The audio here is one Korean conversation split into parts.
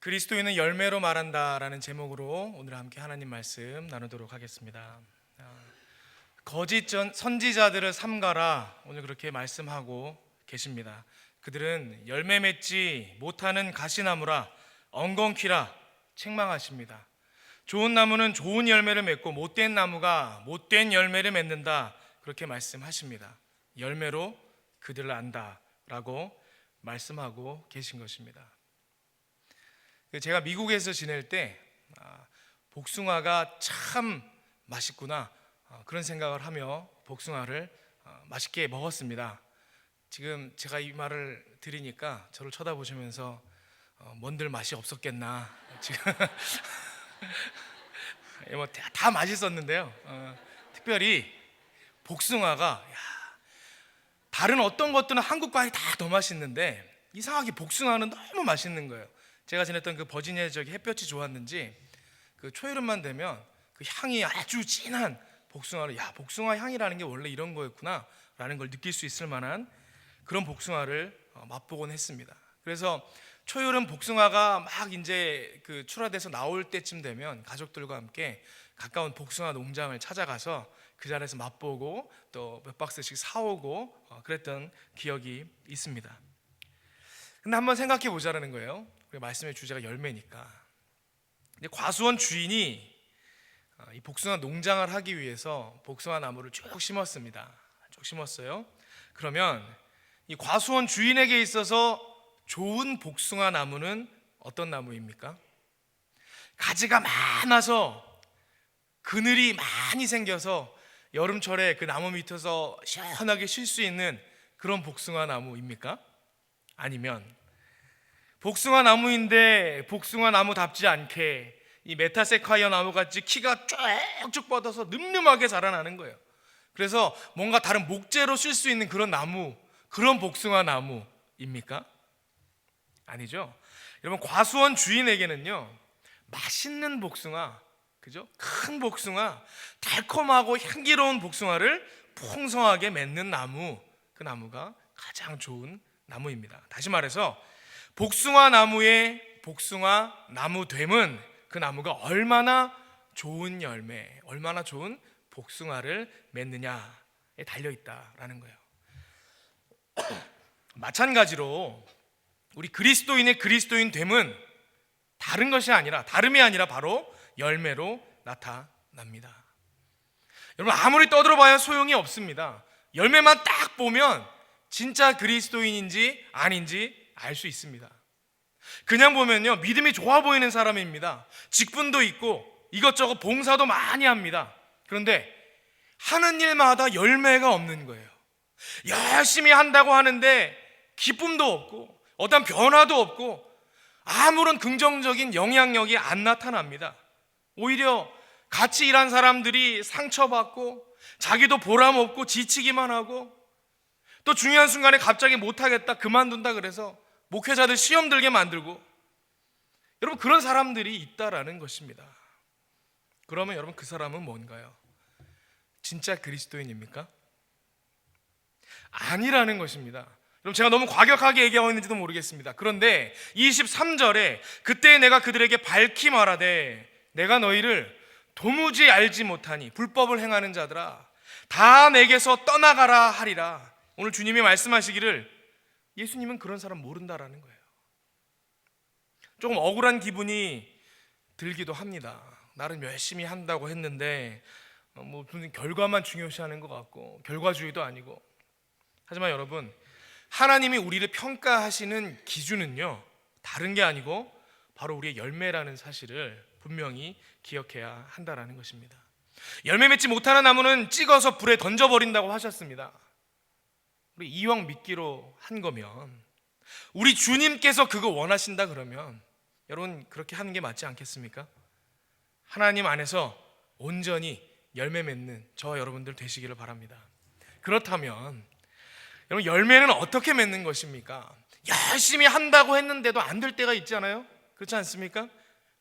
그리스도인은 열매로 말한다라는 제목으로 오늘 함께 하나님 말씀 나누도록 하겠습니다. 거짓 선지자들을 삼가라, 오늘 그렇게 말씀하고 계십니다. 그들은 열매 맺지 못하는 가시나무라, 엉겅퀴라 책망하십니다. 좋은 나무는 좋은 열매를 맺고 못된 나무가 못된 열매를 맺는다, 그렇게 말씀하십니다. 열매로 그들을 안다라고 말씀하고 계신 것입니다. 제가 미국에서 지낼 때 복숭아가 참 맛있구나, 그런 생각을 하며 복숭아를 맛있게 먹었습니다. 지금 제가 이 말을 드리니까 저를 쳐다보시면서 뭔들 맛이 없었겠나, 지금 뭐 다 맛있었는데요, 특별히 복숭아가 다른 어떤 것들은 한국 과일이 다 더 맛있는데 이상하게 복숭아는 너무 맛있는 거예요. 제가 지냈던 그 버지니아 지역이 햇볕이 좋았는지 그 초여름만 되면 그 향이 아주 진한 복숭아를, 복숭아 향이라는 게 원래 이런 거였구나 라는 걸 느낄 수 있을 만한 그런 복숭아를 맛보곤 했습니다. 그래서 초여름 복숭아가 막 이제 그 출하돼서 나올 때쯤 되면 가족들과 함께 가까운 복숭아 농장을 찾아가서 그 자리에서 맛보고 또 몇 박스씩 사오고 그랬던 기억이 있습니다. 근데 한번 생각해 보자라는 거예요. 말씀의 주제가 열매니까. 근데 과수원 주인이 이 복숭아 농장을 하기 위해서 복숭아 나무를 쭉 심었습니다. 쭉 심었어요. 그러면 이 과수원 주인에게 있어서 좋은 복숭아 나무는 어떤 나무입니까? 가지가 많아서 그늘이 많이 생겨서 여름철에 그 나무 밑에서 시원하게 쉴 수 있는 그런 복숭아 나무입니까? 아니면 복숭아 나무인데 복숭아 나무답지 않게 이 메타세콰이어 나무같이 키가 쭉쭉 뻗어서 늠름하게 자라나는 거예요. 그래서 뭔가 다른 목재로 쓸 수 있는 그런 나무, 그런 복숭아 나무입니까? 아니죠. 여러분, 과수원 주인에게는요, 맛있는 복숭아, 그죠? 큰 복숭아, 달콤하고 향기로운 복숭아를 풍성하게 맺는 나무, 그 나무가 가장 좋은 나무입니다. 다시 말해서 복숭아 나무의 복숭아 나무됨은 그 나무가 얼마나 좋은 열매, 얼마나 좋은 복숭아를 맺느냐에 달려있다라는 거예요. 마찬가지로 우리 그리스도인의 그리스도인됨은 다름이 아니라 바로 열매로 나타납니다. 여러분, 아무리 떠들어봐야 소용이 없습니다. 열매만 딱 보면 진짜 그리스도인인지 아닌지 알 수 있습니다. 그냥 보면요, 믿음이 좋아 보이는 사람입니다. 직분도 있고 이것저것 봉사도 많이 합니다. 그런데 하는 일마다 열매가 없는 거예요. 열심히 한다고 하는데 기쁨도 없고 어떤 변화도 없고 아무런 긍정적인 영향력이 안 나타납니다. 오히려 같이 일한 사람들이 상처받고 자기도 보람 없고 지치기만 하고 또 중요한 순간에 갑자기 못하겠다, 그만둔다 그래서 목회자들 시험 들게 만들고, 여러분, 그런 사람들이 있다라는 것입니다. 그러면 여러분, 그 사람은 뭔가요? 진짜 그리스도인입니까? 아니라는 것입니다. 여러분, 제가 너무 과격하게 얘기하고 있는지도 모르겠습니다. 그런데 23절에 그때 내가 그들에게 밝히 말하되 내가 너희를 도무지 알지 못하니 불법을 행하는 자들아 다 내게서 떠나가라 하리라. 오늘 주님이 말씀하시기를 예수님은 그런 사람 모른다라는 거예요. 조금 억울한 기분이 들기도 합니다. 나름 열심히 한다고 했는데 뭐 결과만 중요시하는 것 같고 결과주의도 아니고. 하지만 여러분, 하나님이 우리를 평가하시는 기준은요, 다른 게 아니고 바로 우리의 열매라는 사실을 분명히 기억해야 한다라는 것입니다. 열매 맺지 못하는 나무는 찍어서 불에 던져버린다고 하셨습니다. 우리 이왕 믿기로 한 거면, 우리 주님께서 그거 원하신다 그러면 여러분, 그렇게 하는 게 맞지 않겠습니까? 하나님 안에서 온전히 열매 맺는 저와 여러분들 되시기를 바랍니다. 그렇다면 여러분, 열매는 어떻게 맺는 것입니까? 열심히 한다고 했는데도 안 될 때가 있잖아요. 그렇지 않습니까?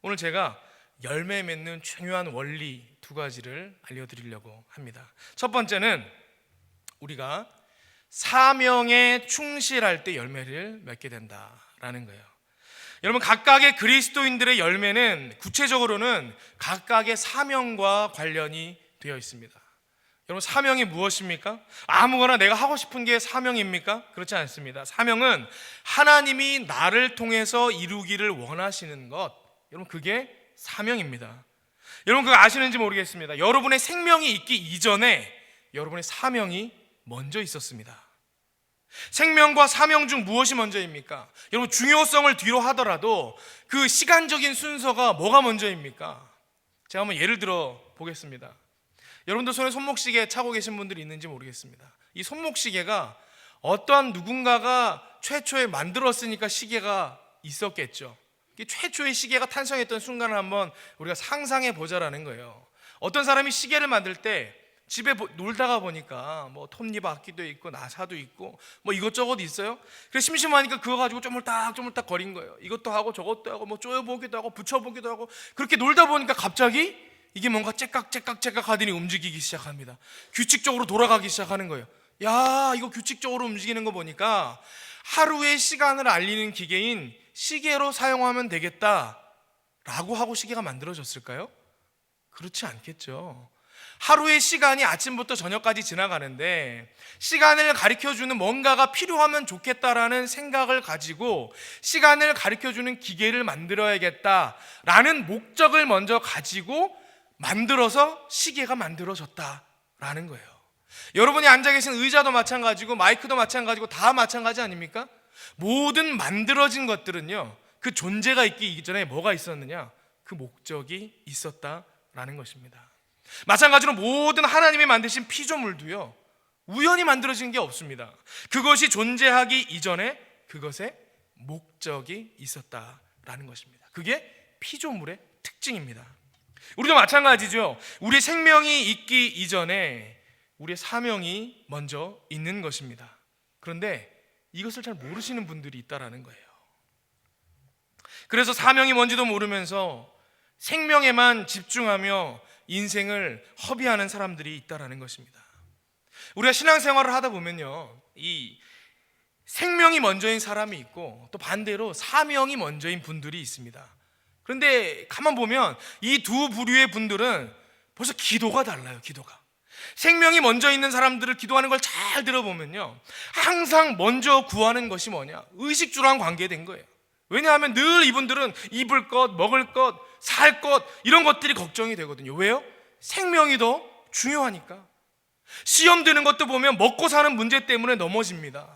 오늘 제가 열매 맺는 중요한 원리 두 가지를 알려드리려고 합니다. 첫 번째는 우리가 사명에 충실할 때 열매를 맺게 된다라는 거예요. 여러분, 각각의 그리스도인들의 열매는 구체적으로는 각각의 사명과 관련이 되어 있습니다. 여러분, 사명이 무엇입니까? 아무거나 내가 하고 싶은 게 사명입니까? 그렇지 않습니다. 사명은 하나님이 나를 통해서 이루기를 원하시는 것, 여러분, 그게 사명입니다. 여러분, 그거 아시는지 모르겠습니다. 여러분의 생명이 있기 이전에 여러분의 사명이 먼저 있었습니다. 생명과 사명 중 무엇이 먼저입니까? 여러분, 중요성을 뒤로 하더라도 그 시간적인 순서가 뭐가 먼저입니까? 제가 한번 예를 들어 보겠습니다. 여러분들 손에 손목시계 차고 계신 분들이 있는지 모르겠습니다. 이 손목시계가 어떠한 누군가가 최초에 만들었으니까 시계가 있었겠죠. 최초의 시계가 탄생했던 순간을 한번 우리가 상상해 보자라는 거예요. 어떤 사람이 시계를 만들 때 집에 놀다가 보니까 뭐 톱니바퀴도 있고 나사도 있고 뭐 이것저것 있어요. 그래서 심심하니까 그거 가지고 쪼물딱 거린 거예요. 이것도 하고 저것도 하고 뭐 쪼여보기도 하고 붙여보기도 하고, 그렇게 놀다 보니까 갑자기 이게 뭔가 째깍 하더니 움직이기 시작합니다. 규칙적으로 돌아가기 시작하는 거예요. 야, 이거 규칙적으로 움직이는 거 보니까 하루의 시간을 알리는 기계인 시계로 사용하면 되겠다라고 하고 시계가 만들어졌을까요? 그렇지 않겠죠. 하루의 시간이 아침부터 저녁까지 지나가는데 시간을 가르쳐주는 뭔가가 필요하면 좋겠다라는 생각을 가지고 시간을 가르쳐주는 기계를 만들어야겠다라는 목적을 먼저 가지고 만들어서 시계가 만들어졌다라는 거예요. 여러분이 앉아 계신 의자도 마찬가지고 마이크도 마찬가지고 다 마찬가지 아닙니까? 모든 만들어진 것들은요, 그 존재가 있기 이전에 뭐가 있었느냐? 그 목적이 있었다라는 것입니다. 마찬가지로 모든 하나님이 만드신 피조물도요, 우연히 만들어진 게 없습니다. 그것이 존재하기 이전에 그것에 목적이 있었다라는 것입니다. 그게 피조물의 특징입니다. 우리도 마찬가지죠. 우리 생명이 있기 이전에 우리의 사명이 먼저 있는 것입니다. 그런데 이것을 잘 모르시는 분들이 있다라는 거예요. 그래서 사명이 뭔지도 모르면서 생명에만 집중하며 인생을 허비하는 사람들이 있다라는 것입니다. 우리가 신앙생활을 하다 보면요, 이 생명이 먼저인 사람이 있고 또 반대로 사명이 먼저인 분들이 있습니다. 그런데 가만 보면 이 두 부류의 분들은 벌써 기도가 달라요. 기도가. 생명이 먼저 있는 사람들을 기도하는 걸 잘 들어보면요, 항상 먼저 구하는 것이 뭐냐? 의식주랑 관계된 거예요. 왜냐하면 늘 이분들은 입을 것, 먹을 것, 살 것, 이런 것들이 걱정이 되거든요. 왜요? 생명이 더 중요하니까. 시험 드는 것도 보면 먹고 사는 문제 때문에 넘어집니다.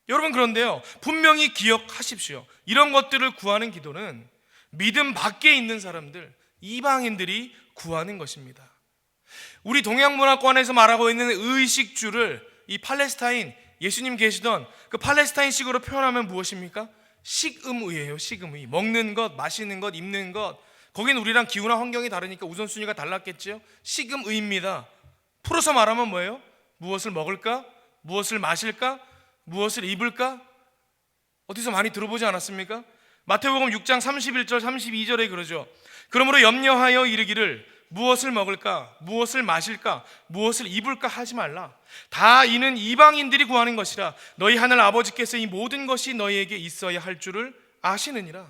여러분, 그런데요, 분명히 기억하십시오. 이런 것들을 구하는 기도는 믿음 밖에 있는 사람들, 이방인들이 구하는 것입니다. 우리 동양문화권에서 말하고 있는 의식주를 이 팔레스타인, 예수님 계시던 그 팔레스타인식으로 표현하면 무엇입니까? 식음의예요. 식음의. 먹는 것, 마시는 것, 입는 것. 거긴 우리랑 기후나 환경이 다르니까 우선순위가 달랐겠죠. 식음의입니다. 풀어서 말하면 뭐예요? 무엇을 먹을까? 무엇을 마실까? 무엇을 입을까? 어디서 많이 들어보지 않았습니까? 마태복음 6장 31절 32절에 그러죠. 그러므로 염려하여 이르기를 무엇을 먹을까? 무엇을 마실까? 무엇을 입을까 하지 말라. 다 이는 이방인들이 구하는 것이라. 너희 하늘 아버지께서 이 모든 것이 너희에게 있어야 할 줄을 아시느니라.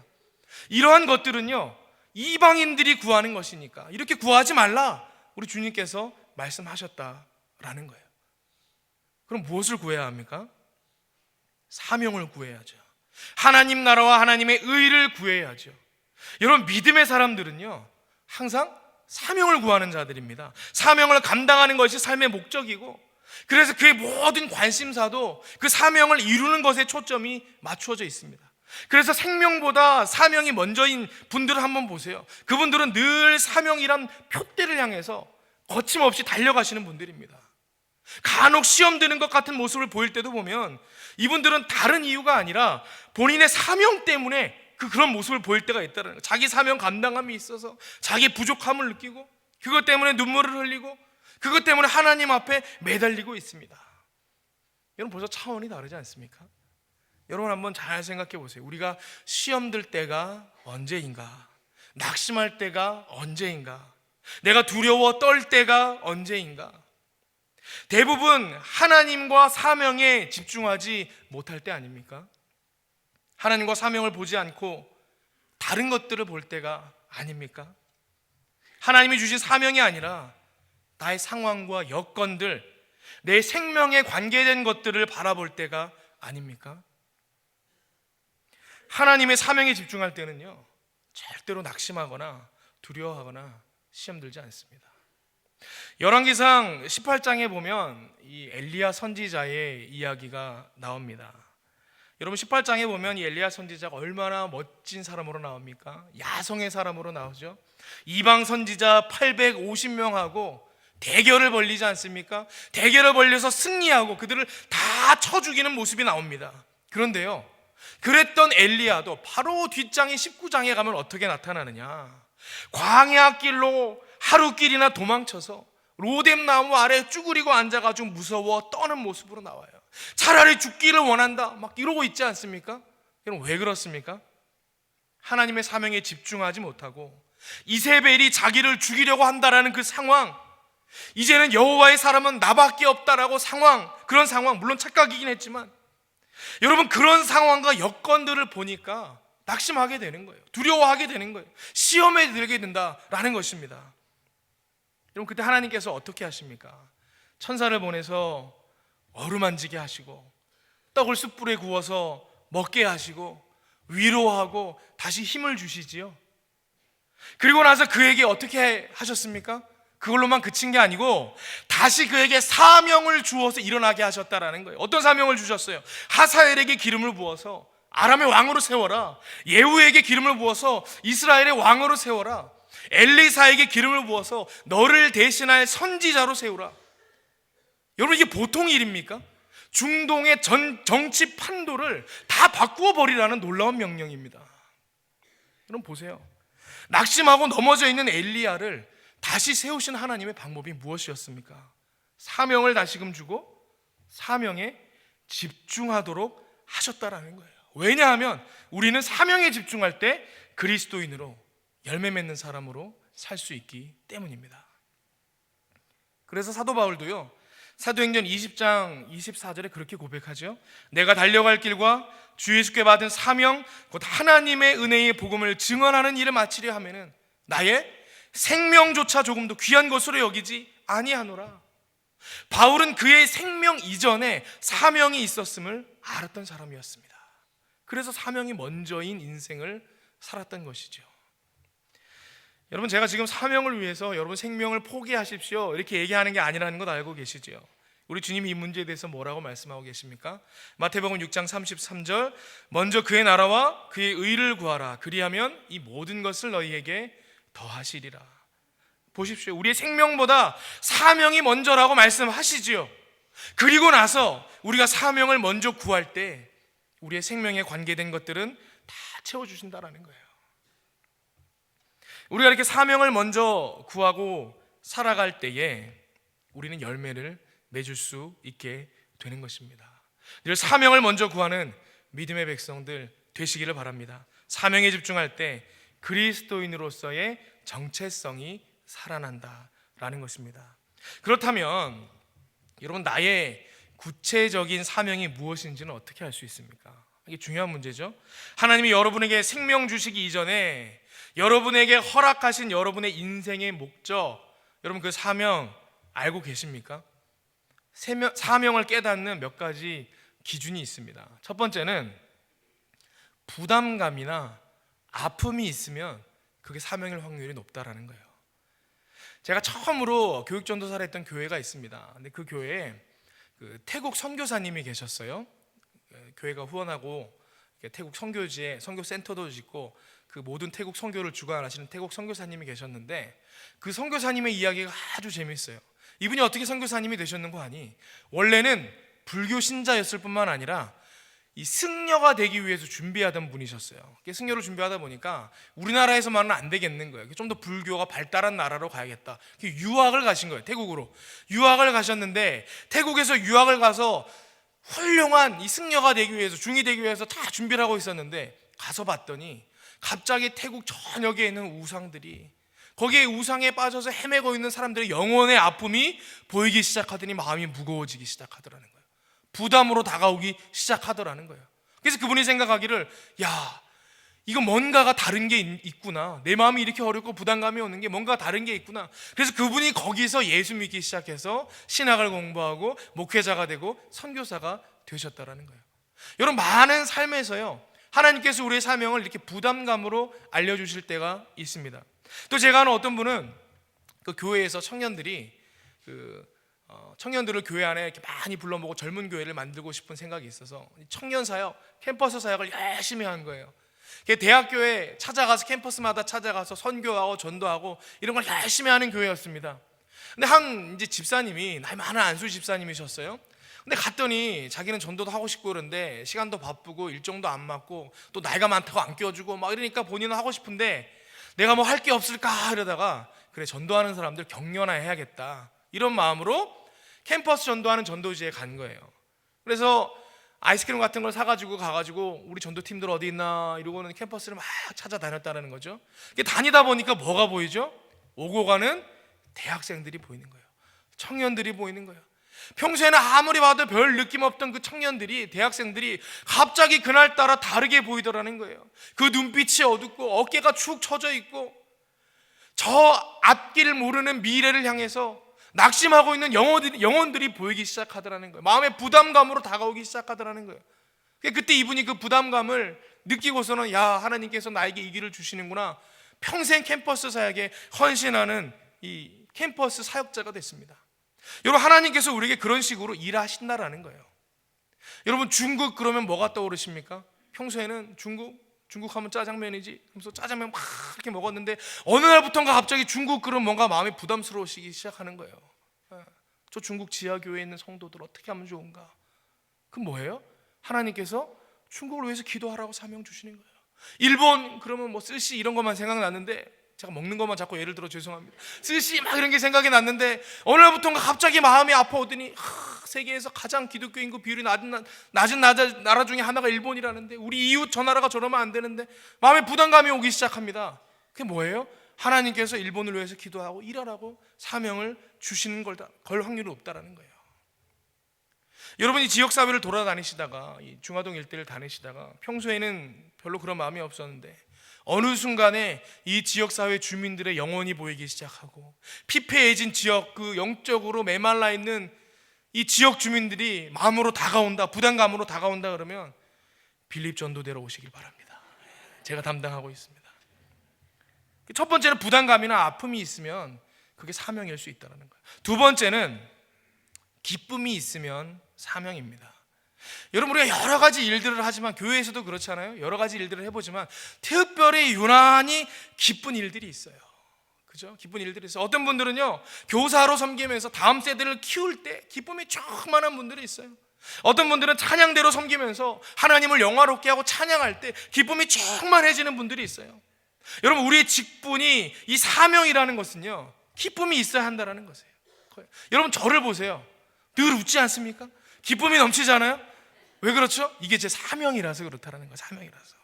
이러한 것들은요, 이방인들이 구하는 것이니까 이렇게 구하지 말라, 우리 주님께서 말씀하셨다라는 거예요. 그럼 무엇을 구해야 합니까? 사명을 구해야죠. 하나님 나라와 하나님의 의를 구해야죠. 여러분, 믿음의 사람들은요, 항상 사명을 구하는 자들입니다. 사명을 감당하는 것이 삶의 목적이고, 그래서 그의 모든 관심사도 그 사명을 이루는 것에 초점이 맞추어져 있습니다. 그래서 생명보다 사명이 먼저인 분들을 한번 보세요. 그분들은 늘 사명이란 표대를 향해서 거침없이 달려가시는 분들입니다. 간혹 시험 드는 것 같은 모습을 보일 때도 보면 이분들은 다른 이유가 아니라 본인의 사명 때문에 그런 모습을 보일 때가 있다는 거예요. 자기 사명 감당함이 있어서 자기 부족함을 느끼고 그것 때문에 눈물을 흘리고 그것 때문에 하나님 앞에 매달리고 있습니다. 여러분, 벌써 차원이 다르지 않습니까? 여러분, 한번 잘 생각해 보세요. 우리가 시험 들 때가 언제인가? 낙심할 때가 언제인가? 내가 두려워 떨 때가 언제인가? 대부분 하나님과 사명에 집중하지 못할 때 아닙니까? 하나님과 사명을 보지 않고 다른 것들을 볼 때가 아닙니까? 하나님이 주신 사명이 아니라 나의 상황과 여건들, 내 생명에 관계된 것들을 바라볼 때가 아닙니까? 하나님의 사명에 집중할 때는요, 절대로 낙심하거나 두려워하거나 시험 들지 않습니다. 열왕기상 18장에 보면 이 엘리야 선지자의 이야기가 나옵니다. 여러분 18장에 보면 이 엘리야 선지자가 얼마나 멋진 사람으로 나옵니까? 야성의 사람으로 나오죠. 이방 선지자 850명하고 대결을 벌리지 않습니까? 대결을 벌려서 승리하고 그들을 다 쳐 죽이는 모습이 나옵니다. 그런데요, 그랬던 엘리야도 바로 뒷장인 19장에 가면 어떻게 나타나느냐? 광야 길로 하루길이나 도망쳐서 로뎀 나무 아래 쭈그리고 앉아가지고 무서워 떠는 모습으로 나와요. 차라리 죽기를 원한다 막 이러고 있지 않습니까? 여러분 왜 그렇습니까? 하나님의 사명에 집중하지 못하고 이세벨이 자기를 죽이려고 한다라는 그 상황, 이제는 여호와의 사람은 나밖에 없다라고 그런 상황, 물론 착각이긴 했지만 여러분 그런 상황과 여건들을 보니까 낙심하게 되는 거예요. 두려워하게 되는 거예요. 시험에 들게 된다라는 것입니다. 여러분 그때 하나님께서 어떻게 하십니까? 천사를 보내서 어루만지게 하시고 떡을 숯불에 구워서 먹게 하시고 위로하고 다시 힘을 주시지요. 그리고 나서 그에게 어떻게 하셨습니까? 그걸로만 그친 게 아니고 다시 그에게 사명을 주어서 일어나게 하셨다라는 거예요. 어떤 사명을 주셨어요? 하사엘에게 기름을 부어서 아람의 왕으로 세워라. 예후에게 기름을 부어서 이스라엘의 왕으로 세워라. 엘리사에게 기름을 부어서 너를 대신할 선지자로 세우라. 여러분 이게 보통 일입니까? 중동의 정치 판도를 다 바꾸어 버리라는 놀라운 명령입니다. 여러분 보세요. 낙심하고 넘어져 있는 엘리야를 다시 세우신 하나님의 방법이 무엇이었습니까? 사명을 다시금 주고 사명에 집중하도록 하셨다라는 거예요. 왜냐하면 우리는 사명에 집중할 때 그리스도인으로 열매 맺는 사람으로 살 수 있기 때문입니다. 그래서 사도 바울도요, 사도행전 20장 24절에 그렇게 고백하죠. 내가 달려갈 길과 주 예수께 받은 사명 곧 하나님의 은혜의 복음을 증언하는 일을 마치려 하면은 나의 생명조차 조금도 귀한 것으로 여기지 아니하노라. 바울은 그의 생명 이전에 사명이 있었음을 알았던 사람이었습니다. 그래서 사명이 먼저인 인생을 살았던 것이죠. 여러분 제가 지금 사명을 위해서 여러분 생명을 포기하십시오 이렇게 얘기하는 게 아니라는 것 알고 계시죠? 우리 주님이 이 문제에 대해서 뭐라고 말씀하고 계십니까? 마태복음 6장 33절 먼저 그의 나라와 그의 의를 구하라. 그리하면 이 모든 것을 너희에게 더하시리라. 보십시오. 우리의 생명보다 사명이 먼저라고 말씀하시지요. 그리고 나서 우리가 사명을 먼저 구할 때 우리의 생명에 관계된 것들은 다 채워주신다라는 거예요. 우리가 이렇게 사명을 먼저 구하고 살아갈 때에 우리는 열매를 맺을 수 있게 되는 것입니다. 늘 사명을 먼저 구하는 믿음의 백성들 되시기를 바랍니다. 사명에 집중할 때 그리스도인으로서의 정체성이 살아난다라는 것입니다. 그렇다면 여러분 나의 구체적인 사명이 무엇인지는 어떻게 알 수 있습니까? 이게 중요한 문제죠. 하나님이 여러분에게 생명 주시기 이전에 여러분에게 허락하신 여러분의 인생의 목적, 여러분 그 사명 알고 계십니까? 사명을 깨닫는 몇 가지 기준이 있습니다. 첫 번째는 부담감이나 아픔이 있으면 그게 사명일 확률이 높다라는 거예요. 제가 처음으로 교육전도사를 했던 교회가 있습니다. 근데 그 교회에 태국 선교사님이 계셨어요. 교회가 후원하고 태국 선교지에 선교센터도 짓고 그 모든 태국 선교를 주관하시는 태국 선교사님이 계셨는데 그 선교사님의 이야기가 아주 재미있어요. 이분이 어떻게 선교사님이 되셨는 거 아니? 원래는 불교 신자였을 뿐만 아니라 이 승려가 되기 위해서 준비하던 분이셨어요. 승려를 준비하다 보니까 우리나라에서만은 안 되겠는 거예요. 좀 더 불교가 발달한 나라로 가야겠다. 유학을 가신 거예요. 태국으로 유학을 가셨는데 태국에서 유학을 가서 훌륭한 이 승려가 되기 위해서 중이 되기 위해서 다 준비를 하고 있었는데 가서 봤더니 갑자기 태국 전역에 있는 우상들이 거기에 우상에 빠져서 헤매고 있는 사람들의 영혼의 아픔이 보이기 시작하더니 마음이 무거워지기 시작하더라는 거예요. 부담으로 다가오기 시작하더라는 거예요. 그래서 그분이 생각하기를 야, 이거 뭔가가 다른 게 있구나. 내 마음이 이렇게 어렵고 부담감이 오는 게 뭔가 다른 게 있구나. 그래서 그분이 거기서 예수 믿기 시작해서 신학을 공부하고 목회자가 되고 선교사가 되셨다라는 거예요. 여러분, 많은 삶에서요, 하나님께서 우리의 사명을 이렇게 부담감으로 알려주실 때가 있습니다. 또 제가 아는 어떤 분은 그 교회에서 청년들을 교회 안에 이렇게 많이 불러모고 젊은 교회를 만들고 싶은 생각이 있어서 청년 사역, 캠퍼스 사역을 열심히 한 거예요. 대학교에 찾아가서 캠퍼스마다 찾아가서 선교하고 전도하고 이런 걸 열심히 하는 교회였습니다. 근데 한 이제 집사님이, 나이 많은 안수 집사님이셨어요. 근데 갔더니 자기는 전도도 하고 싶고 그런데 시간도 바쁘고 일정도 안 맞고 또 나이가 많다고 안 껴주고 막 이러니까 본인은 하고 싶은데 내가 뭐 할 게 없을까 이러다가, 그래, 전도하는 사람들 격려나 해야겠다 이런 마음으로 캠퍼스 전도하는 전도지에 간 거예요. 그래서 아이스크림 같은 걸 사가지고 가가지고 우리 전도팀들 어디 있나 이러고는 캠퍼스를 막 찾아다녔다는 거죠. 다니다 보니까 뭐가 보이죠? 오고 가는 대학생들이 보이는 거예요. 청년들이 보이는 거예요. 평소에는 아무리 봐도 별 느낌 없던 그 청년들이, 대학생들이 갑자기 그날따라 다르게 보이더라는 거예요. 그 눈빛이 어둡고 어깨가 축 처져 있고 저 앞길 모르는 미래를 향해서 낙심하고 있는 영혼들이 보이기 시작하더라는 거예요. 마음의 부담감으로 다가오기 시작하더라는 거예요. 그때 이분이 그 부담감을 느끼고서는, 야, 하나님께서 나에게 이 길을 주시는구나, 평생 캠퍼스 사역에 헌신하는 이 캠퍼스 사역자가 됐습니다. 여러분, 하나님께서 우리에게 그런 식으로 일하신다라는 거예요. 여러분, 중국 그러면 뭐가 떠오르십니까? 평소에는 중국 하면 짜장면이지 그래서 짜장면 막 이렇게 먹었는데 어느 날부터인가 갑자기 중국 그러면 뭔가 마음이 부담스러워지기 시작하는 거예요. 저 중국 지하교회에 있는 성도들 어떻게 하면 좋은가? 그건 뭐예요? 하나님께서 중국을 위해서 기도하라고 사명 주시는 거예요. 일본 그러면 뭐 스시 이런 것만 생각났는데, 제가 먹는 것만 자꾸 예를 들어 죄송합니다. 스시 막 이런 게 생각이 났는데 어느 날부터인가 갑자기 마음이 아파오더니, 세계에서 가장 기독교 인구 비율이 낮은 나라 중에 하나가 일본이라는데 우리 이웃 저 나라가 저러면 안 되는데 마음에 부담감이 오기 시작합니다. 그게 뭐예요? 하나님께서 일본을 위해서 기도하고 일하라고 사명을 주시는 걸 확률이 높다라는 거예요. 여러분이 지역사회를 돌아다니시다가, 이 중화동 일대를 다니시다가 평소에는 별로 그런 마음이 없었는데 어느 순간에 이 지역사회 주민들의 영혼이 보이기 시작하고 피폐해진 지역, 그 영적으로 메말라 있는 이 지역 주민들이 마음으로 다가온다, 부담감으로 다가온다 그러면 빌립 전도대로 오시길 바랍니다. 제가 담당하고 있습니다. 첫 번째는 부담감이나 아픔이 있으면 그게 사명일 수 있다는 거예요. 두 번째는 기쁨이 있으면 사명입니다. 여러분, 우리가 여러 가지 일들을 하지만, 교회에서도 그렇잖아요. 여러 가지 일들을 해보지만 특별히 유난히 기쁜 일들이 있어요. 그죠? 기쁜 일들이 있어요. 어떤 분들은요, 교사로 섬기면서 다음 세대를 키울 때 기쁨이 충만한 분들이 있어요. 어떤 분들은 찬양대로 섬기면서 하나님을 영화롭게 하고 찬양할 때 기쁨이 충만해지는 분들이 있어요. 여러분, 우리의 직분이, 이 사명이라는 것은요, 기쁨이 있어야 한다는 것이에요. 여러분, 저를 보세요. 늘 웃지 않습니까? 기쁨이 넘치잖아요. 왜 그렇죠? 이게 제 사명이라서 그렇다는 거예요. 사명이라서.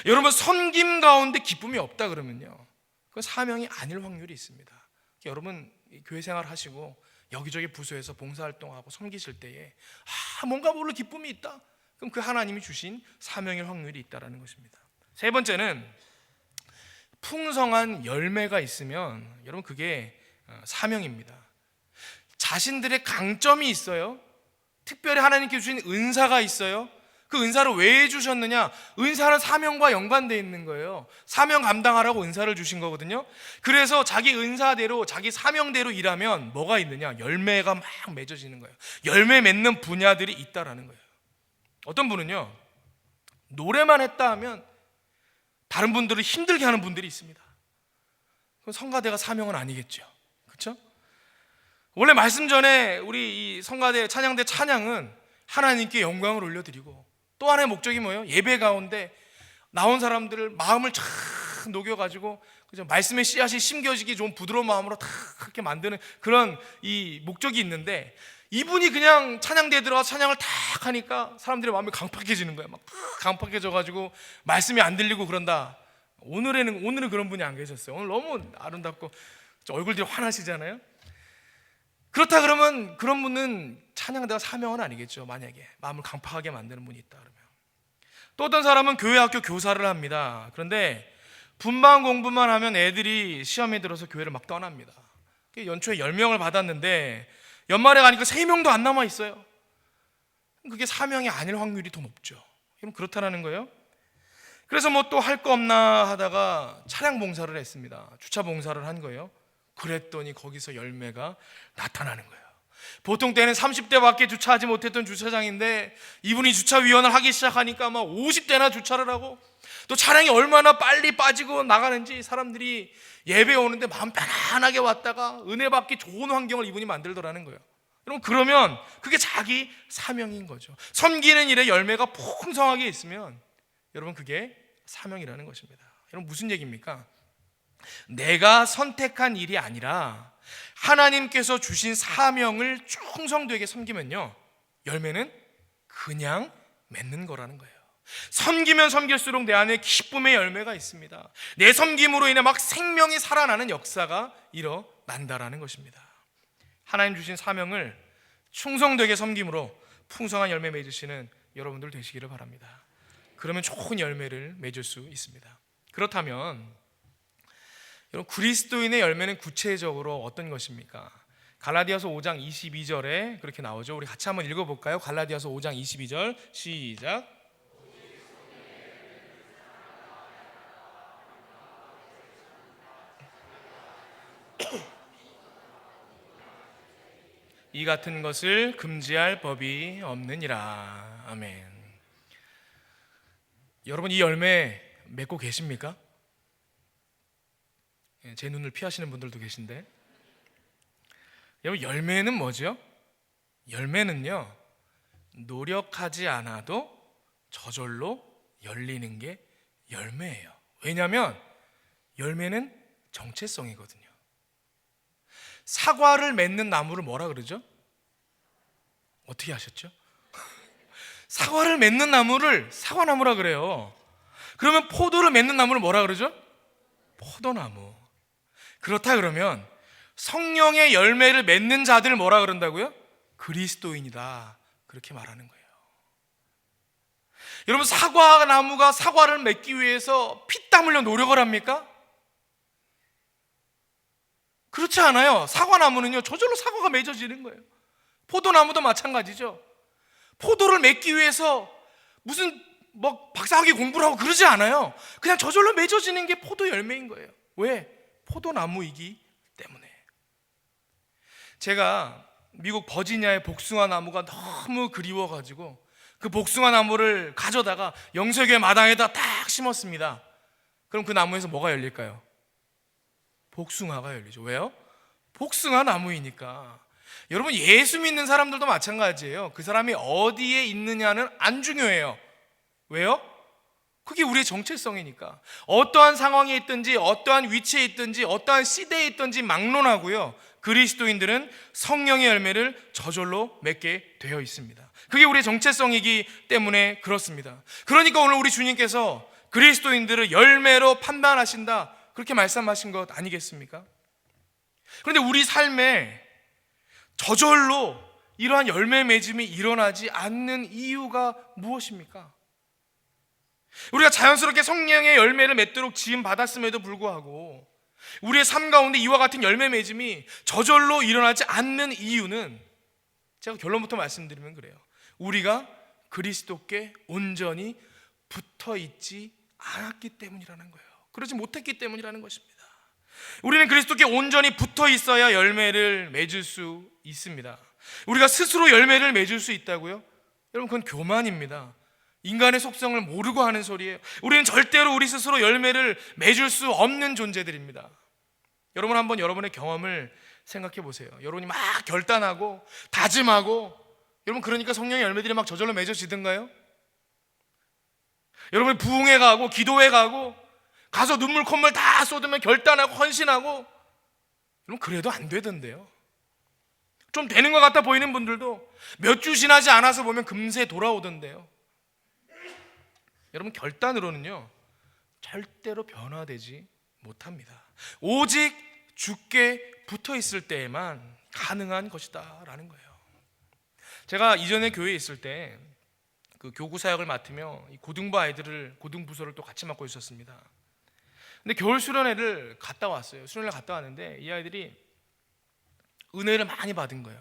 여러분, 섬김 가운데 기쁨이 없다 그러면요, 그 사명이 아닐 확률이 있습니다. 여러분, 교회 생활 하시고 여기저기 부서에서 봉사활동하고 섬기실 때에 뭔가 모를 기쁨이 있다, 그럼 그 하나님이 주신 사명일 확률이 있다는 것입니다. 세 번째는 풍성한 열매가 있으면, 여러분, 그게 사명입니다. 자신들의 강점이 있어요. 특별히 하나님께 주신 은사가 있어요. 그 은사를 왜 주셨느냐? 은사는 사명과 연관되어 있는 거예요. 사명 감당하라고 은사를 주신 거거든요. 그래서 자기 은사대로, 자기 사명대로 일하면 뭐가 있느냐? 열매가 막 맺어지는 거예요. 열매 맺는 분야들이 있다라는 거예요. 어떤 분은요, 노래만 했다 하면 다른 분들을 힘들게 하는 분들이 있습니다. 그건 성가대가 사명은 아니겠죠. 그렇죠? 원래 말씀 전에 우리 이 성가대 찬양대 찬양은 하나님께 영광을 올려드리고, 또 하나의 목적이 뭐예요? 예배 가운데 나온 사람들을 마음을 쫙 녹여가지고, 그죠? 말씀의 씨앗이 심겨지기 좋은 부드러운 마음으로 탁 그렇게 만드는 그런 이 목적이 있는데, 이분이 그냥 찬양대에 들어가서 찬양을 탁 하니까 사람들의 마음이 강팍해지는 거예요. 막 강팍해져가지고 말씀이 안 들리고 그런다. 오늘은 그런 분이 안 계셨어요. 오늘 너무 아름답고 얼굴들이 환하시잖아요. 그렇다 그러면 그런 분은 찬양대가 사명은 아니겠죠. 만약에 마음을 강팍하게 만드는 분이 있다 그러면. 또 어떤 사람은 교회 학교 교사를 합니다. 그런데 분반 공부만 하면 애들이 시험에 들어서 교회를 막 떠납니다. 연초에 10명을 받았는데 연말에 가니까 3명도 안 남아 있어요. 그게 사명이 아닐 확률이 더 높죠. 그럼 그렇다라는 거예요. 그래서 뭐 또 할 거 없나 하다가 차량 봉사를 했습니다. 주차 봉사를 한 거예요. 그랬더니 거기서 열매가 나타나는 거예요. 보통 때는 30대밖에 주차하지 못했던 주차장인데 이분이 주차위원을 하기 시작하니까 막 50대나 주차를 하고, 또 차량이 얼마나 빨리 빠지고 나가는지 사람들이 예배 오는데 마음 편안하게 왔다가 은혜 받기 좋은 환경을 이분이 만들더라는 거예요. 여러분, 그러면 그게 자기 사명인 거죠. 섬기는 일에 열매가 풍성하게 있으면 여러분, 그게 사명이라는 것입니다. 여러분, 무슨 얘기입니까? 내가 선택한 일이 아니라 하나님께서 주신 사명을 충성되게 섬기면요, 열매는 그냥 맺는 거라는 거예요. 섬기면 섬길수록 내 안에 기쁨의 열매가 있습니다. 내 섬김으로 인해 막 생명이 살아나는 역사가 일어난다라는 것입니다. 하나님 주신 사명을 충성되게 섬김으로 풍성한 열매 맺으시는 여러분들 되시기를 바랍니다. 그러면 좋은 열매를 맺을 수 있습니다. 그렇다면 여러분, 그리스도인의 열매는 구체적으로 어떤 것입니까? 갈라디아서 5장 22절에 그렇게 나오죠. 우리 같이 한번 읽어볼까요? 갈라디아서 5장 22절 시작. 이 같은 것을 금지할 법이 없느니라. 아멘. 여러분, 이 열매 맺고 계십니까? 제 눈을 피하시는 분들도 계신데, 여러분, 열매는 뭐죠? 열매는요, 노력하지 않아도 저절로 열리는 게 열매예요. 왜냐하면 열매는 정체성이거든요. 사과를 맺는 나무를 뭐라 그러죠? 어떻게 하셨죠? 사과를 맺는 나무를 사과나무라 그래요. 그러면 포도를 맺는 나무를 뭐라 그러죠? 포도나무. 그렇다 그러면 성령의 열매를 맺는 자들을 뭐라 그런다고요? 그리스도인이다, 그렇게 말하는 거예요. 여러분, 사과나무가 사과를 맺기 위해서 피땀 흘려 노력을 합니까? 그렇지 않아요. 사과나무는요, 저절로 사과가 맺어지는 거예요. 포도나무도 마찬가지죠. 포도를 맺기 위해서 무슨 뭐 박사학위 공부를 하고 그러지 않아요. 그냥 저절로 맺어지는 게 포도 열매인 거예요. 왜? 포도나무이기 때문에. 제가 미국 버지니아의 복숭아 나무가 너무 그리워가지고 그 복숭아 나무를 가져다가 영세교회 마당에다 딱 심었습니다. 그럼 그 나무에서 뭐가 열릴까요? 복숭아가 열리죠. 왜요? 복숭아 나무이니까. 여러분, 예수 믿는 사람들도 마찬가지예요. 그 사람이 어디에 있느냐는 안 중요해요. 왜요? 그게 우리의 정체성이니까. 어떠한 상황에 있든지 어떠한 위치에 있든지 어떠한 시대에 있든지 막론하고요, 그리스도인들은 성령의 열매를 저절로 맺게 되어 있습니다. 그게 우리의 정체성이기 때문에 그렇습니다. 그러니까 오늘 우리 주님께서 그리스도인들을 열매로 판단하신다, 그렇게 말씀하신 것 아니겠습니까? 그런데 우리 삶에 저절로 이러한 열매 맺음이 일어나지 않는 이유가 무엇입니까? 우리가 자연스럽게 성령의 열매를 맺도록 지음 받았음에도 불구하고 우리의 삶 가운데 이와 같은 열매 맺음이 저절로 일어나지 않는 이유는, 제가 결론부터 말씀드리면 그래요. 우리가 그리스도께 온전히 붙어 있지 않았기 때문이라는 거예요. 그러지 못했기 때문이라는 것입니다. 우리는 그리스도께 온전히 붙어 있어야 열매를 맺을 수 있습니다. 우리가 스스로 열매를 맺을 수 있다고요? 여러분, 그건 교만입니다. 인간의 속성을 모르고 하는 소리예요. 우리는 절대로 우리 스스로 열매를 맺을 수 없는 존재들입니다. 여러분, 한번 여러분의 경험을 생각해 보세요. 여러분이 막 결단하고 다짐하고, 여러분, 그러니까 성령의 열매들이 막 저절로 맺어지던가요? 여러분이 부흥회 가고 기도회 가고 가서 눈물 콧물 다 쏟으면 결단하고 헌신하고, 여러분, 그래도 안 되던데요. 좀 되는 것 같아 보이는 분들도 몇 주 지나지 않아서 보면 금세 돌아오던데요. 여러분, 결단으로는요 절대로 변화되지 못합니다. 오직 주께 붙어 있을 때에만 가능한 것이다 라는 거예요. 제가 이전에 교회에 있을 때 그 교구 사역을 맡으며 이 고등부 아이들을 고등부서를 또 같이 맡고 있었습니다. 근데 겨울 수련회를 갔다 왔어요. 수련회를 갔다 왔는데 이 아이들이 은혜를 많이 받은 거예요.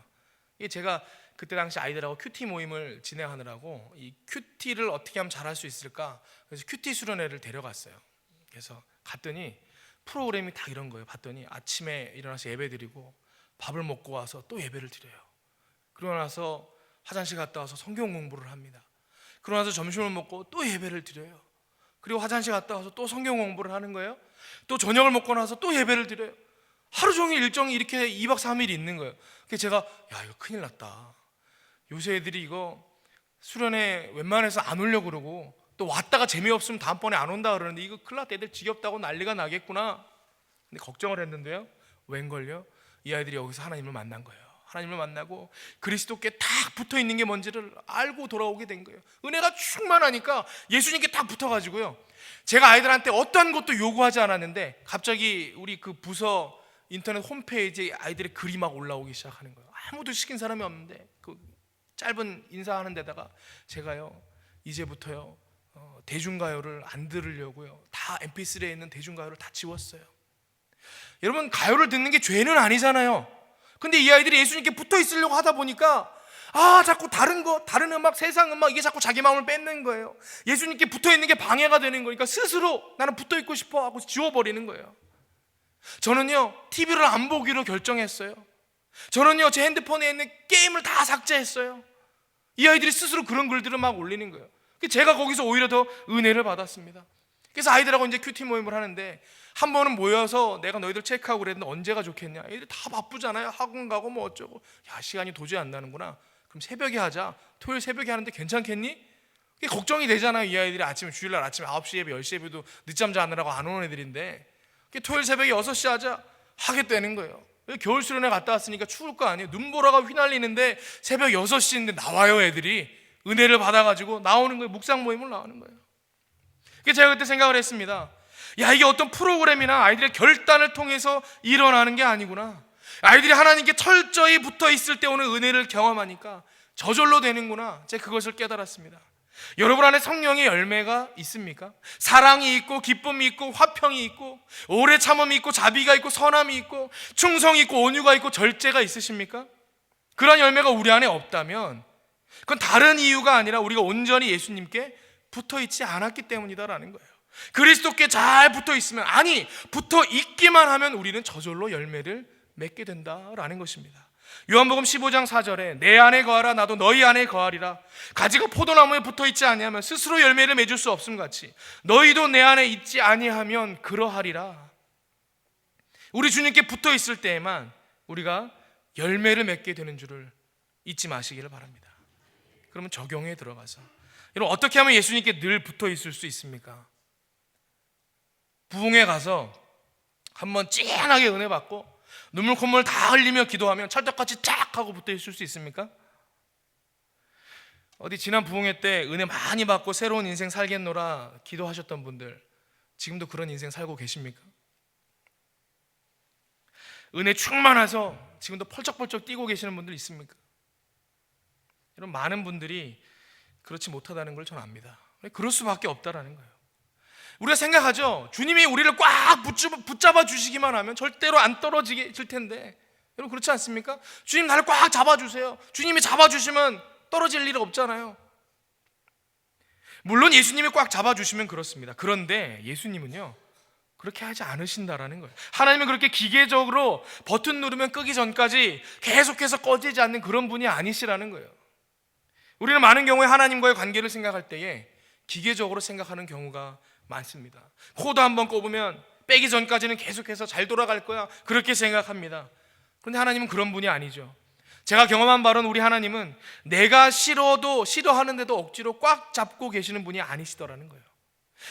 이게 제가 그때 당시 아이들하고 큐티 모임을 진행하느라고 이 큐티를 어떻게 하면 잘할 수 있을까, 그래서 큐티 수련회를 데려갔어요. 그래서 갔더니 프로그램이 다 이런 거예요. 봤더니 아침에 일어나서 예배 드리고 밥을 먹고 와서 또 예배를 드려요. 그러고 나서 화장실 갔다 와서 성경 공부를 합니다. 그러고 나서 점심을 먹고 또 예배를 드려요. 그리고 화장실 갔다 와서 또 성경 공부를 하는 거예요. 또 저녁을 먹고 나서 또 예배를 드려요. 하루 종일 일정이 이렇게 2박 3일이 있는 거예요. 그래서 제가 야, 이거 큰일 났다. 요새 애들이 이거 수련회 웬만해서 안 오려고 그러고 또 왔다가 재미없으면 다음번에 안 온다 그러는데 이거 큰일 났다. 애들 지겹다고 난리가 나겠구나. 근데 걱정을 했는데요, 웬걸요? 이 아이들이 여기서 하나님을 만난 거예요. 하나님을 만나고 그리스도께 딱 붙어있는 게 뭔지를 알고 돌아오게 된 거예요. 은혜가 충만하니까 예수님께 딱 붙어가지고요, 제가 아이들한테 어떠한 것도 요구하지 않았는데 갑자기 우리 그 부서 인터넷 홈페이지에 아이들의 글이 막 올라오기 시작하는 거예요. 아무도 시킨 사람이 없는데 그 짧은 인사하는 데다가 제가요, 이제부터요 대중가요를 안 들으려고요, 다 mp3에 있는 대중가요를 다 지웠어요. 여러분, 가요를 듣는 게 죄는 아니잖아요. 근데 이 아이들이 예수님께 붙어 있으려고 하다 보니까 자꾸 다른 음악, 세상 음악, 이게 자꾸 자기 마음을 뺏는 거예요. 예수님께 붙어 있는 게 방해가 되는 거니까 스스로 나는 붙어 있고 싶어 하고 지워버리는 거예요. 저는요, TV를 안 보기로 결정했어요. 저는요, 제 핸드폰에 있는 게임을 다 삭제했어요. 이 아이들이 스스로 그런 글들을 막 올리는 거예요. 제가 거기서 오히려 더 은혜를 받았습니다. 그래서 아이들하고 이제 큐티 모임을 하는데 한 번은 모여서 내가 너희들 체크하고 그랬는데 언제가 좋겠냐. 애들 다 바쁘잖아요. 학원 가고 뭐 어쩌고. 야, 시간이 도저히 안 나는구나. 그럼 새벽에 하자. 토요일 새벽에 하는데 괜찮겠니? 그게 걱정이 되잖아요. 이 아이들이 아침에, 주일날 아침에 9시 예배, 10시 예배도 늦잠 자느라고 안 오는 애들인데 토요일 새벽에 6시 하자 하겠다는 거예요. 겨울 수련회 갔다 왔으니까 추울 거 아니에요. 눈보라가 휘날리는데 새벽 6시인데 나와요. 애들이 은혜를 받아가지고 나오는 거예요. 묵상 모임을 나오는 거예요. 그래서 제가 그때 생각을 했습니다. 야, 이게 어떤 프로그램이나 아이들의 결단을 통해서 일어나는 게 아니구나. 아이들이 하나님께 철저히 붙어 있을 때 오는 은혜를 경험하니까 저절로 되는구나. 제가 그것을 깨달았습니다. 여러분 안에 성령의 열매가 있습니까? 사랑이 있고 기쁨이 있고 화평이 있고 오래 참음이 있고 자비가 있고 선함이 있고 충성이 있고 온유가 있고 절제가 있으십니까? 그런 열매가 우리 안에 없다면 그건 다른 이유가 아니라 우리가 온전히 예수님께 붙어 있지 않았기 때문이다라는 거예요. 그리스도께 잘 붙어 있으면, 아니 붙어 있기만 하면 우리는 저절로 열매를 맺게 된다라는 것입니다. 요한복음 15장 4절에 내 안에 거하라 나도 너희 안에 거하리라. 가지가 포도나무에 붙어 있지 아니하면 스스로 열매를 맺을 수 없음 같이 너희도 내 안에 있지 아니하면 그러하리라. 우리 주님께 붙어 있을 때에만 우리가 열매를 맺게 되는 줄을 잊지 마시기를 바랍니다. 그러면 적용에 들어가서 여러분, 어떻게 하면 예수님께 늘 붙어 있을 수 있습니까? 부흥회 가서 한번 찡하게 은혜 받고 눈물 콧물 다 흘리며 기도하면 찰떡같이 쫙 하고 붙어 있을 수 있습니까? 어디 지난 부흥회 때 은혜 많이 받고 새로운 인생 살겠노라 기도하셨던 분들 지금도 그런 인생 살고 계십니까? 은혜 충만해서 지금도 펄쩍펄쩍 뛰고 계시는 분들 있습니까? 이런 많은 분들이 그렇지 못하다는 걸 저는 압니다. 그럴 수밖에 없다라는 거예요. 우리가 생각하죠. 주님이 우리를 꽉 붙잡아 주시기만 하면 절대로 안 떨어질 텐데, 여러분 그렇지 않습니까? 주님 나를 꽉 잡아주세요. 주님이 잡아주시면 떨어질 일 없잖아요. 물론 예수님이 꽉 잡아주시면 그렇습니다. 그런데 예수님은요 그렇게 하지 않으신다라는 거예요. 하나님은 그렇게 기계적으로 버튼 누르면 끄기 전까지 계속해서 꺼지지 않는 그런 분이 아니시라는 거예요. 우리는 많은 경우에 하나님과의 관계를 생각할 때에 기계적으로 생각하는 경우가 많습니다. 코드 한번 꼽으면 빼기 전까지는 계속해서 잘 돌아갈 거야, 그렇게 생각합니다. 그런데 하나님은 그런 분이 아니죠. 제가 경험한 바로는 우리 하나님은 내가 싫어하는데도 억지로 꽉 잡고 계시는 분이 아니시더라는 거예요.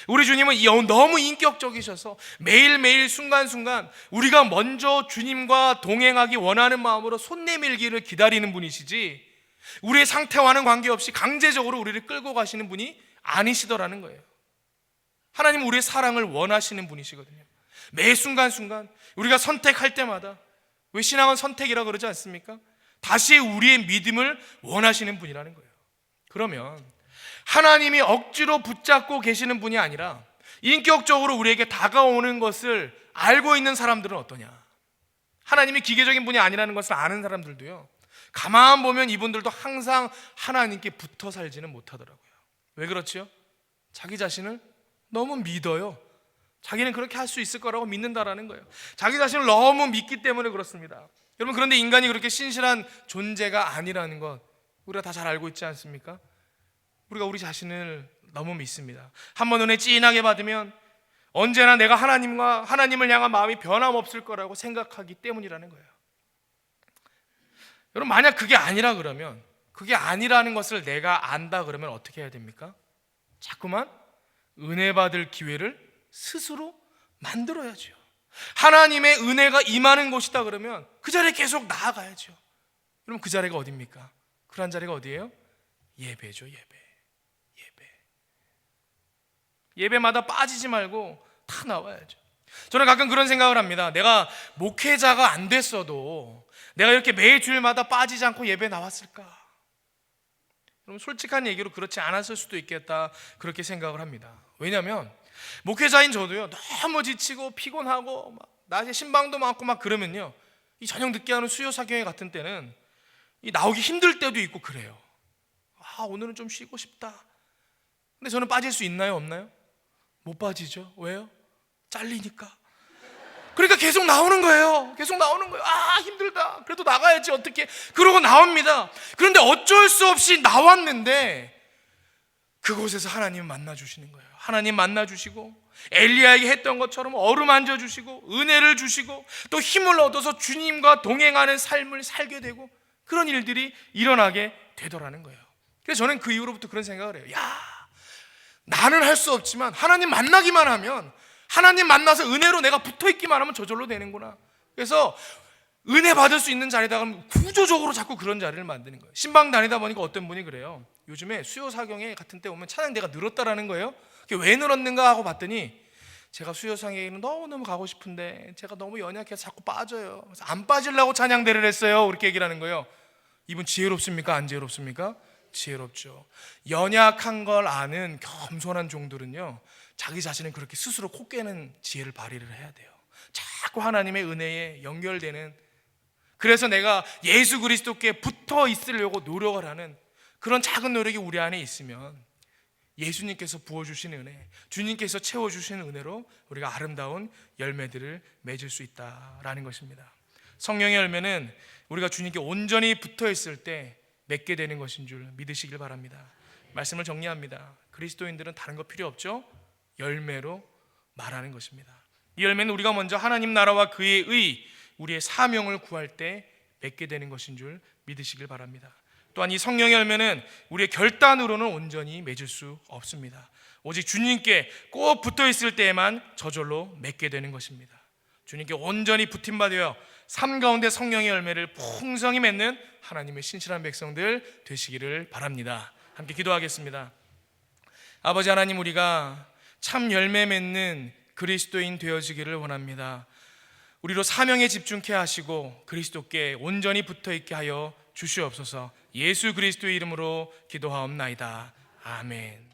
우리 주님은 너무 인격적이셔서 매일매일 순간순간 우리가 먼저 주님과 동행하기 원하는 마음으로 손 내밀기를 기다리는 분이시지, 우리의 상태와는 관계없이 강제적으로 우리를 끌고 가시는 분이 아니시더라는 거예요. 하나님은 우리의 사랑을 원하시는 분이시거든요. 매 순간순간 우리가 선택할 때마다, 왜 신앙은 선택이라고 그러지 않습니까? 다시 우리의 믿음을 원하시는 분이라는 거예요. 그러면 하나님이 억지로 붙잡고 계시는 분이 아니라 인격적으로 우리에게 다가오는 것을 알고 있는 사람들은 어떠냐? 하나님이 기계적인 분이 아니라는 것을 아는 사람들도요, 가만 보면 이분들도 항상 하나님께 붙어 살지는 못하더라고요. 왜 그렇지요? 자기 자신을 너무 믿어요. 자기는 그렇게 할 수 있을 거라고 믿는다라는 거예요. 자기 자신을 너무 믿기 때문에 그렇습니다. 여러분, 그런데 인간이 그렇게 신실한 존재가 아니라는 것 우리가 다 잘 알고 있지 않습니까? 우리가 우리 자신을 너무 믿습니다. 한번 은혜 찐하게 받으면 언제나 내가 하나님을 향한 마음이 변함없을 거라고 생각하기 때문이라는 거예요. 여러분, 만약 그게 아니라 그러면, 그게 아니라는 것을 내가 안다 그러면 어떻게 해야 됩니까? 자꾸만 은혜 받을 기회를 스스로 만들어야죠. 하나님의 은혜가 임하는 곳이다 그러면 그 자리에 계속 나아가야죠. 여러분, 그 자리가 어디입니까? 그런 자리가 어디예요? 예배죠. 예배마다 빠지지 말고 다 나와야죠. 저는 가끔 그런 생각을 합니다. 내가 목회자가 안 됐어도 내가 이렇게 매주일마다 빠지지 않고 예배 나왔을까? 여러분, 솔직한 얘기로 그렇지 않았을 수도 있겠다, 그렇게 생각을 합니다. 왜냐하면 목회자인 저도요, 너무 지치고 피곤하고 막 낮에 신방도 많고 막 그러면요, 이 저녁 늦게 하는 수요 사경회 같은 때는 이 나오기 힘들 때도 있고 그래요. 오늘은 좀 쉬고 싶다. 근데 저는 빠질 수 있나요, 없나요? 못 빠지죠. 왜요? 잘리니까. 그러니까 계속 나오는 거예요. 힘들다. 그래도 나가야지 어떻게. 그러고 나옵니다. 그런데 어쩔 수 없이 나왔는데 그곳에서 하나님 만나주시는 거예요. 하나님 만나주시고 엘리야에게 했던 것처럼 어루만져 주시고 은혜를 주시고 또 힘을 얻어서 주님과 동행하는 삶을 살게 되고 그런 일들이 일어나게 되더라는 거예요. 그래서 저는 그 이후로부터 그런 생각을 해요. 나는 할 수 없지만 하나님 만나기만 하면, 하나님 만나서 은혜로 내가 붙어있기만 하면 저절로 되는구나. 그래서 은혜 받을 수 있는 자리다가 구조적으로 자꾸 그런 자리를 만드는 거예요. 신방 다니다 보니까 어떤 분이 그래요. 요즘에 수요 사경회 같은 때 오면 찬양대가 늘었다라는 거예요. 그게 왜 늘었는가 하고 봤더니, 제가 수요 사경회는 너무너무 가고 싶은데 제가 너무 연약해서 자꾸 빠져요. 그래서 안 빠지려고 찬양대를 했어요. 그렇게 얘기를 하는 거예요. 이분 지혜롭습니까? 안 지혜롭습니까? 지혜롭죠. 연약한 걸 아는 겸손한 종들은요, 자기 자신은 그렇게 스스로 코 깨는 지혜를 발휘를 해야 돼요. 자꾸 하나님의 은혜에 연결되는, 그래서 내가 예수 그리스도께 붙어 있으려고 노력을 하는 그런 작은 노력이 우리 안에 있으면 예수님께서 부어주신 은혜, 주님께서 채워주신 은혜로 우리가 아름다운 열매들을 맺을 수 있다라는 것입니다. 성령의 열매는 우리가 주님께 온전히 붙어 있을 때 맺게 되는 것인 줄 믿으시길 바랍니다. 말씀을 정리합니다. 그리스도인들은 다른 거 필요 없죠? 열매로 말하는 것입니다. 이 열매는 우리가 먼저 하나님 나라와 그의 의, 우리의 사명을 구할 때 맺게 되는 것인 줄 믿으시길 바랍니다. 또한 이 성령의 열매는 우리의 결단으로는 온전히 맺을 수 없습니다. 오직 주님께 꼭 붙어 있을 때에만 저절로 맺게 되는 것입니다. 주님께 온전히 붙임받아 삶 가운데 성령의 열매를 풍성히 맺는 하나님의 신실한 백성들 되시기를 바랍니다. 함께 기도하겠습니다. 아버지 하나님, 우리가 참 열매 맺는 그리스도인 되어지기를 원합니다. 우리로 사명에 집중케 하시고 그리스도께 온전히 붙어있게 하여 주시옵소서. 예수 그리스도의 이름으로 기도하옵나이다. 아멘.